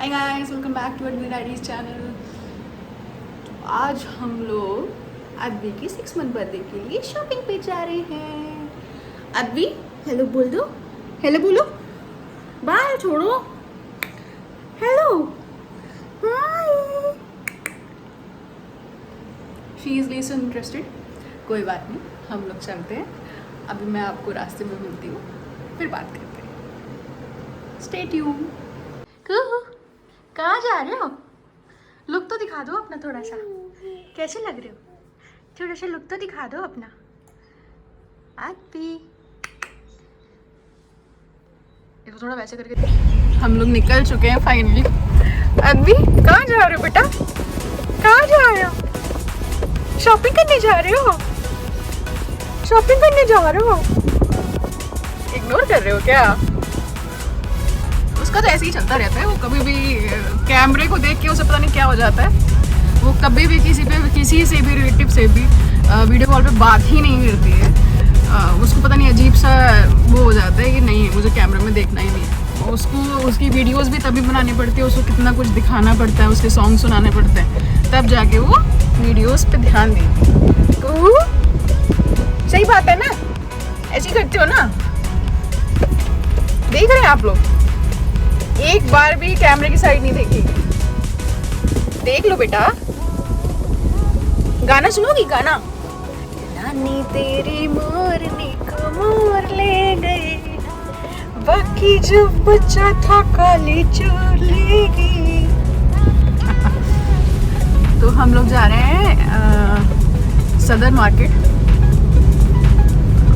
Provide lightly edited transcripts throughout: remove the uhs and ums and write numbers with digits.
Hi guys, welcome back to Adavi diaries channel. आज हम लोग अद्वी की 6 मंथ बर्थडे के लिए शॉपिंग पे जा रहे हैं। अद्वी हेलो बोल दो, हेलो बोलो, बाल छोड़ो, hello hi. She is less interested. कोई बात नहीं, हम लोग चलते हैं। अभी मैं आपको रास्ते में मिलती हूँ, फिर बात करते हैं। Stay tune. कहाँ जा रहे हो? लुक तो दिखा दो अपना थोड़ा सा, कैसे लग रहे हो? थोड़ा सा लुक तो दिखा दो अपना। अद्वी इसको थोड़ा वैसे करके। हम लोग निकल चुके हैं फाइनली। अद्वी कहाँ जा रहे हो बेटा? कहाँ जा रहे हो? शॉपिंग करने जा रहे हो? शॉपिंग करने जा रहे हो? इग्नोर कर रहे हो क्या? उसका तो ऐसे ही चलता रहता है। वो कभी भी कैमरे को देख के उसे पता नहीं क्या हो जाता है। वो कभी भी किसी से भी रिलेटिव से भी वीडियो कॉल पे बात ही नहीं करती है। उसको पता नहीं अजीब सा वो हो जाता है कि नहीं, मुझे कैमरे में देखना ही नहीं है। उसको उसकी वीडियोस भी तभी बनानी पड़ती है, उसको कितना कुछ दिखाना पड़ता है, उसके सॉन्ग सुनाने पड़ते हैं, तब जाके वो वीडियोस पे ध्यान देगी। तो सही बात है ना, ऐसी करते हो ना। देख रहे हैं आप लोग, एक बार भी कैमरे की साइड नहीं देखी। देख लो बेटा। गाना सुनोगी? गाना रानी तेरी मोरनी को मोर ले गए, बाकी जो बच्चा था काली चोर ले गई। तो हम लोग जा रहे हैं सदर मार्केट,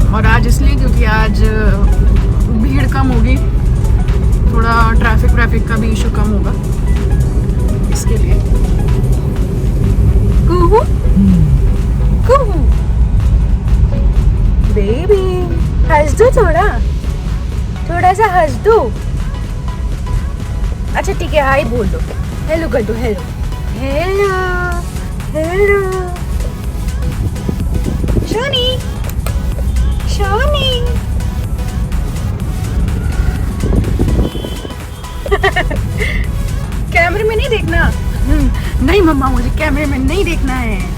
और आज इसलिए क्योंकि आज भीड़ कम होगी, थोड़ा ट्रैफिक का भी इशू कम होगा, इसके लिए। कुहू कुहू बेबी, हंस दो थोड़ा सा हंस दो। अच्छा ठीक है, हाय बोल दो, हेलो कर दो, हेलो हेलो हेलो। शोनी शोनी कैमरे में नहीं देखना। नहीं मम्मा, मुझे कैमरे में नहीं देखना है।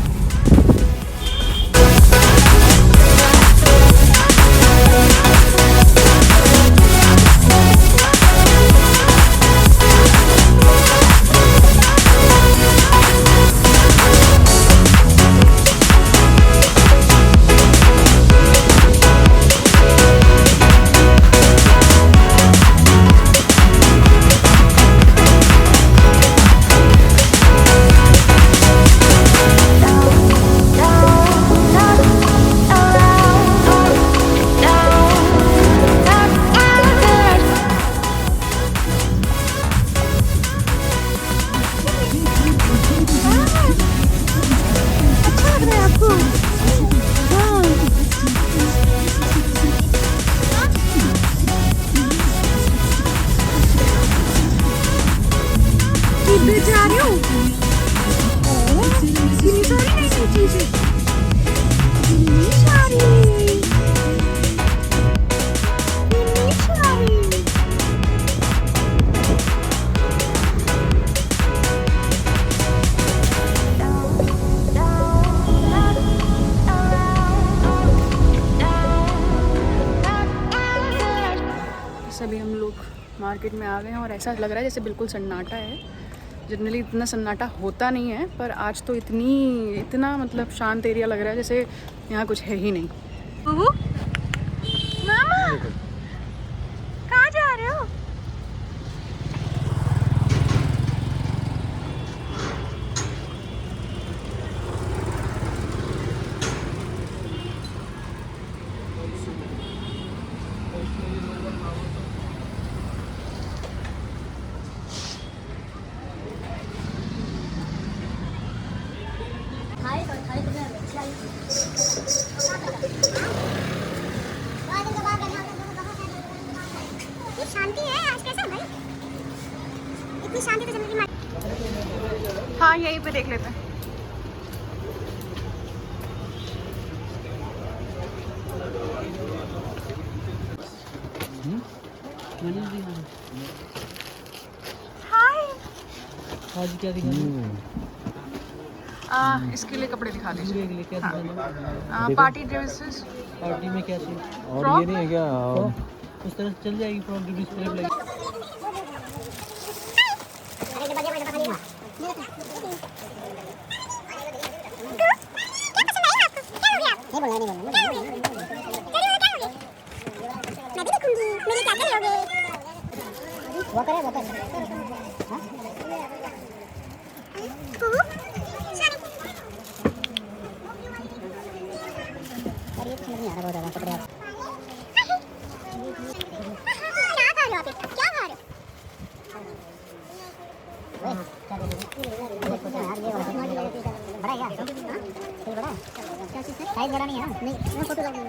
जा रही हूँ, कितनी सारी नई नई चीजें, कितनी सारी। सभी हम लोग मार्केट में आ गए हैं और ऐसा लग रहा है जैसे बिल्कुल सन्नाटा है। जनरली इतना सन्नाटा होता नहीं है, पर आज तो इतना मतलब शांत एरिया लग रहा है जैसे यहाँ कुछ है ही नहीं। मामा कहाँ जा रहे हो? शांति है आज, कैसा भाई? इतनी शांति तो जनरली। हाँ, यहीं पे देख लेते हैं। Hi. आज क्या दिखाना इसके लिए कपड़े दिखा दीजिए। के लिए क्या दिखाना पार्टी ड्रेसेस। पार्टी में क्या चाहिए और फ्रॉक? ये नहीं है क्या उस तरह से चल जाएगी फ्रॉक जो डिस्प्ले पे लगी साइज बड़ा नहीं है ना, नहीं वो फोटो लगी है।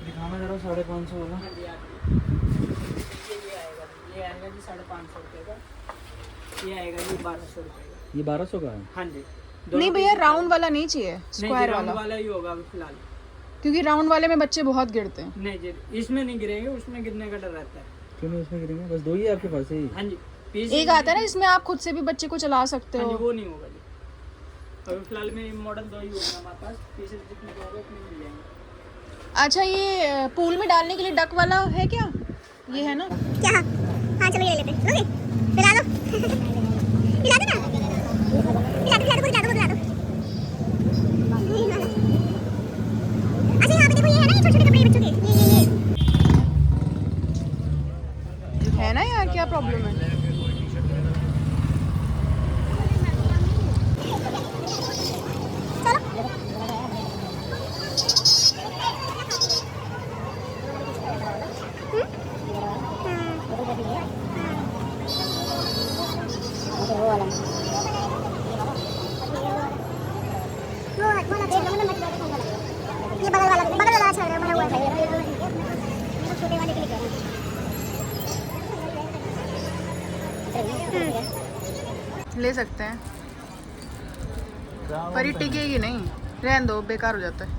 दिखाना जरा 550 वाला ये आएगा जी 550 रुपये का ये आएगा जी 1200 रुपये का ये 1200 का है हाँ जी नहीं भैया राउंड वाला नहीं चाहिए, स्क्वायर राउंड वाला, वाला ही होगा अभी फिलहाल क्योंकि राउंड वाले में बच्चे बहुत गिरते हैं। नहीं जी इसमें नहीं गिरेंगे उसमें गिरने का डर रहता है क्यों नहीं उसमें गिरेंगे बस 2 ही है आपके पास ही हाँ जी पीस एक आता है ना जिसमें आप खुद से भी बच्चे को चला सकते हाँ जी हो। वो नहीं होगा जी अभी फिलहाल में मॉडल 2 ही होगा हमारे पास पीसेस जितने के होंगे उतने मिल जाएंगे। अच्छा ये पूल में डालने के लिए डक वाला है क्या? ये है ना? क्या? हाँ चलो ये लेते हैं। लोगे? पिला दो। पिला दो ना। पिला दो पिला दो। अच्छा यहाँ पे देखो ये है ना ये छोटे छोटे कपड़े बच्चों के ये है ना यार, क्या प्रॉब्लम है? ये बगल वाला अच्छा लग रहा है, बना हुआ है छोटे वाले के लिए कह रहे हैं। ले सकते हैं पर ये टिकेगी नहीं, रहने दो, बेकार हो जाता है।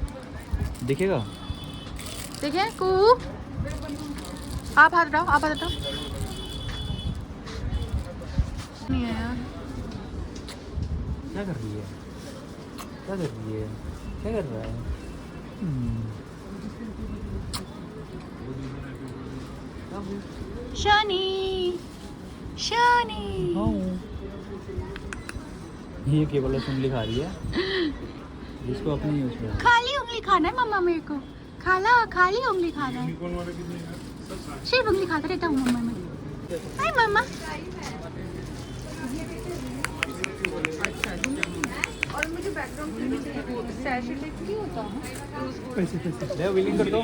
दिखेगा देखिए कू, आप हाथ हटाओ, आप हाथ हटाओ। नहीं है यार, क्या कर रही है क्या कर रही है क्या कर रहा है शानी शानी। ये केवल उंगली खा रही है जिसको अपनी यूज कर खाली उंगली खाना है मम्मा, मेरे को खाली उंगली खाना है, सिर्फ उंगली खाता रहता हूँ मम्मा में। हाय मम्मा। और मुझे बैकग्राउंड सैशेट नहीं होता ले व्हीलिंग कर दो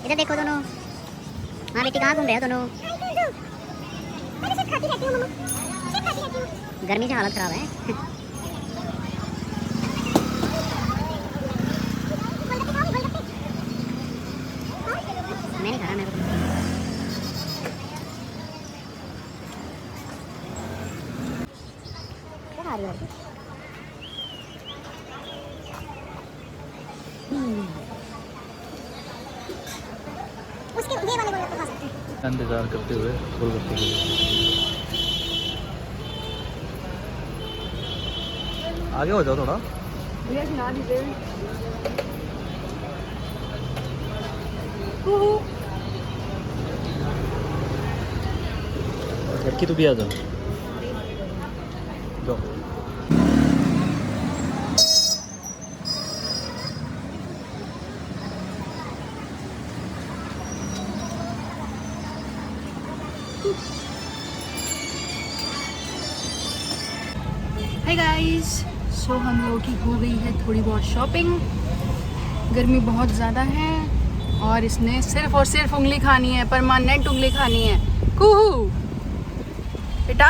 इधर देखो दोनों, हाँ बेटी कहाँ घूम रहे हो दोनों? गर्मी से हालत खराब है। मैं नहीं खा रहा, मेरे को क्या खा रही हो? उसके ये वाले गोलगप्पे खा सकते हैं। इंतजार करते हुए गोलगप्पे के लिए आगे हो जाओ थोड़ा भैया खिला दीजिए। लड़की तू भी आ जाओ जाओ हाय गाइस, सो हम लोगों की हो गई है थोड़ी बहुत शॉपिंग। गर्मी बहुत ज़्यादा है और इसने सिर्फ और सिर्फ उंगली खानी है, परमानेंट उंगली खानी है। कुहू बेटा,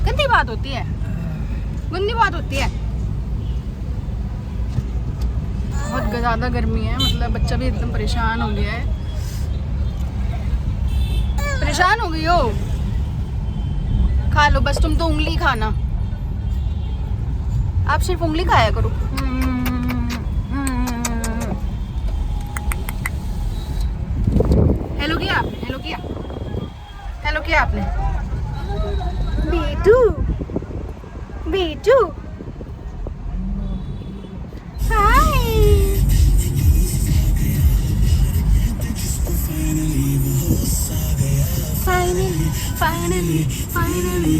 गंदी बात होती है, गंदी बात होती है। बहुत ज़्यादा गर्मी है, मतलब बच्चा भी एकदम परेशान हो गया है। परेशान हो गई हो, खा लो बस, तुम तो उंगली खाना, आप सिर्फ उंगली खाया करो। हेलो किया आपने, हेलो किया, हेलो किया आपने। बेटू, बेटू, हाय। Finally, finally, finally.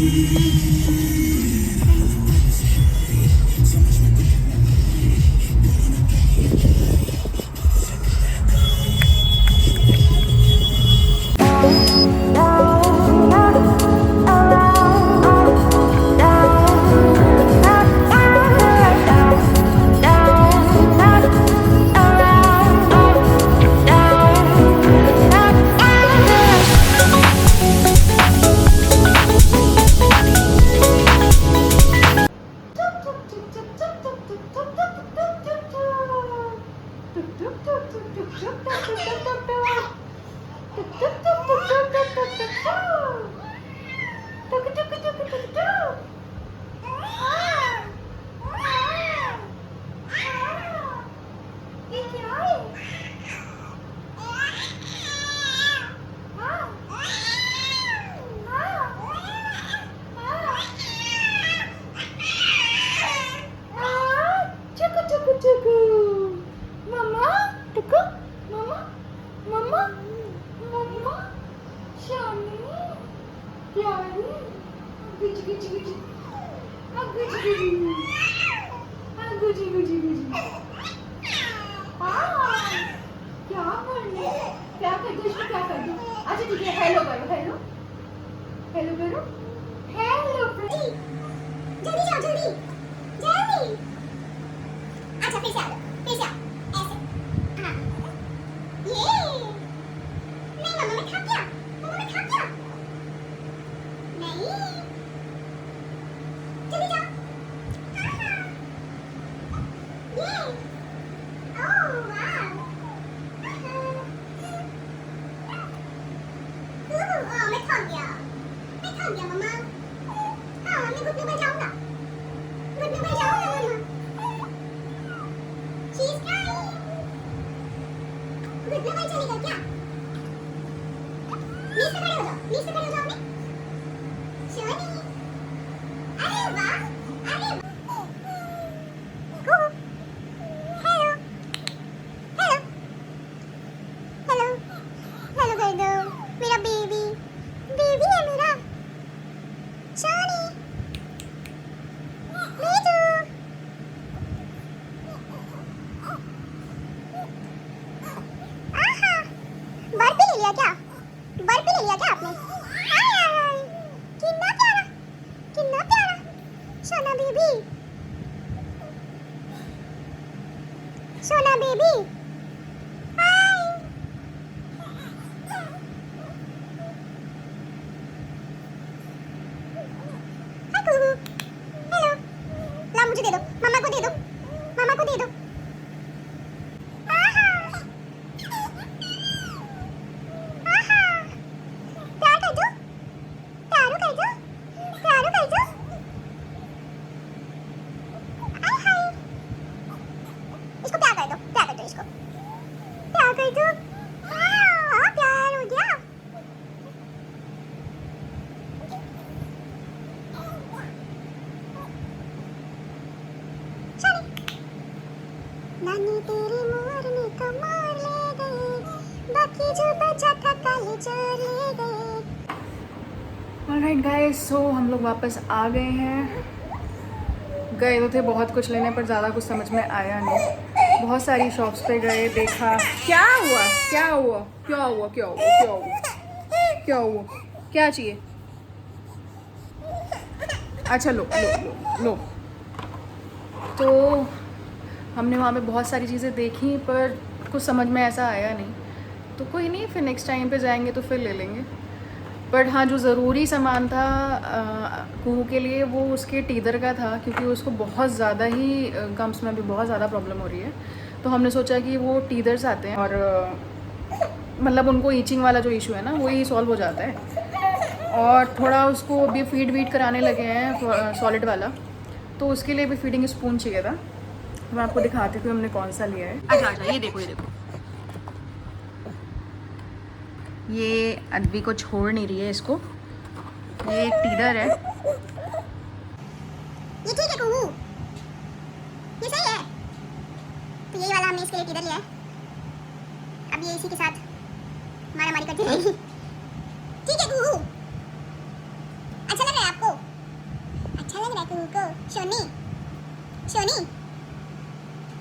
जल्दी जाओ, जल्दी जल्दी। अच्छा फिर से आ जाओ, फिर से आओ, ऐसे। हाँ ये नहीं मम्मा, मैं थक गया, मम्मा मैं थक गया। नहीं जल्दी जाओ। ये ओह वाव, मैं थक गया, मैं थक गया मम्मा। हाँ मैं घुटने पर जाऊंगा, घुटने पर जाऊंगा मम्मा। चीज खाई, घुटने पर चलेगा क्या? नीचे खड़े हो जाओ, नीचे खड़े हो जाओ अपने। शोनी, अरे वाह, अरे वाह। हेलो, हेलो, हेलो, हेलो कर दो। मेरा बेबी, बेबी है मेरा। शोनी, बेटू। आहा, बर्फी ले लिया क्या? बर्फी ले लिया क्या आपने? हाय हाय हाय, कितना प्यारा, कितना प्यारा, सोना बेबी, सोना बेबी। हाय, हाय कुहू, हेलो। ला मुझे दे दो, मामा को दे दो, मामा को दे दो। आहा, आहा, प्यार कर दो, प्यारो कर दो, प्यारो कर दो। आय हाय, इसको प्यार कर दो इसको, प्यार कर दो। हाँ प्यार हो गया। नानी तेरी मोरनी तो मोर ले गए, बाकी जो बचा था काले चोर ले गए। ऑलराइट गाइस, सो हम लोग वापस आ गए हैं। गए तो थे बहुत कुछ लेने, पर ज़्यादा कुछ समझ में आया नहीं। बहुत सारी शॉप्स पे गए, देखा। क्या हुआ, क्या हुआ, क्या हुआ, क्या हुआ, क्या हुआ, क्या हुआ, क्या चाहिए? अच्छा लो लो लो लो। तो हमने वहाँ पे बहुत सारी चीज़ें देखी, पर कुछ समझ में ऐसा आया नहीं, तो कोई नहीं, फिर नेक्स्ट टाइम पे जाएंगे तो फिर ले लेंगे। बट हाँ, जो ज़रूरी सामान था कुहू के लिए वो उसके टीदर का था, क्योंकि उसको बहुत ज़्यादा ही गम्स में भी बहुत ज़्यादा प्रॉब्लम हो रही है। तो हमने सोचा कि वो टीदर्स आते हैं और मतलब उनको ईचिंग वाला जो इशू है ना वही सॉल्व हो जाता है। और थोड़ा उसको भी फीड वीड कराने लगे हैं सॉलिड वाला, तो उसके लिए भी फीडिंग स्पून चाहिए था। मैं आपको दिखाती हूँ हमने कौन सा लिया है। अच्छा, ये देखो, ये देखो, ये अद्वी को छोड़ नहीं रही है इसको। ये एक टीदर है। ये ठीक है कुहू, ये सही है। तो यही वाला हमने इसके लिए टीदर लिया है। अब ये इसी के साथ मारामारी करती रहेगी। ठीक है कुहू, अच्छा लग रहा है आपको? अच्छा लग रहा है कुहू को? शोनी शोनी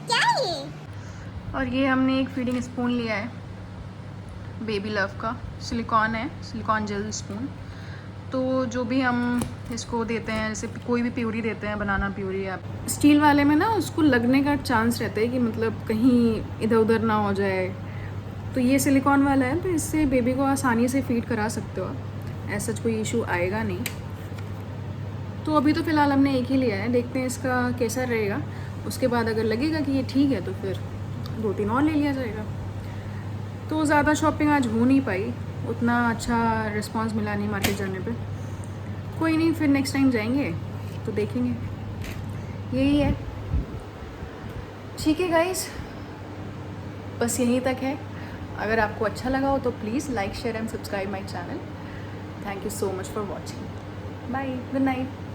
क्या है ये? और ये हमने एक फीडिंग स्पून लिया है बेबी लव का, सिलिकॉन है, सिलिकॉन जेल स्पून। तो जो भी हम इसको देते हैं, जैसे कोई भी प्यूरी देते हैं, बनाना प्यूरी या स्टील वाले में ना उसको लगने का चांस रहता है कि मतलब कहीं इधर उधर ना हो जाए। तो ये सिलिकॉन वाला है, तो इससे बेबी को आसानी से फीड करा सकते हो, ऐसा कोई इशू आएगा नहीं। तो अभी तो फ़िलहाल हमने एक ही लिया है, देखते हैं इसका कैसा रहेगा। उसके बाद अगर लगेगा कि ये ठीक है तो फिर 2-3 और ले लिया जाएगा। तो ज़्यादा शॉपिंग आज हो नहीं पाई, उतना अच्छा रिस्पांस मिला नहीं मार्केट जाने पे। कोई नहीं, फिर नेक्स्ट टाइम जाएंगे तो देखेंगे। यही है, ठीक है गाइस, बस यहीं तक है। अगर आपको अच्छा लगा हो तो please like, share and subscribe my channel. Thank you so much for watching. Bye, good night.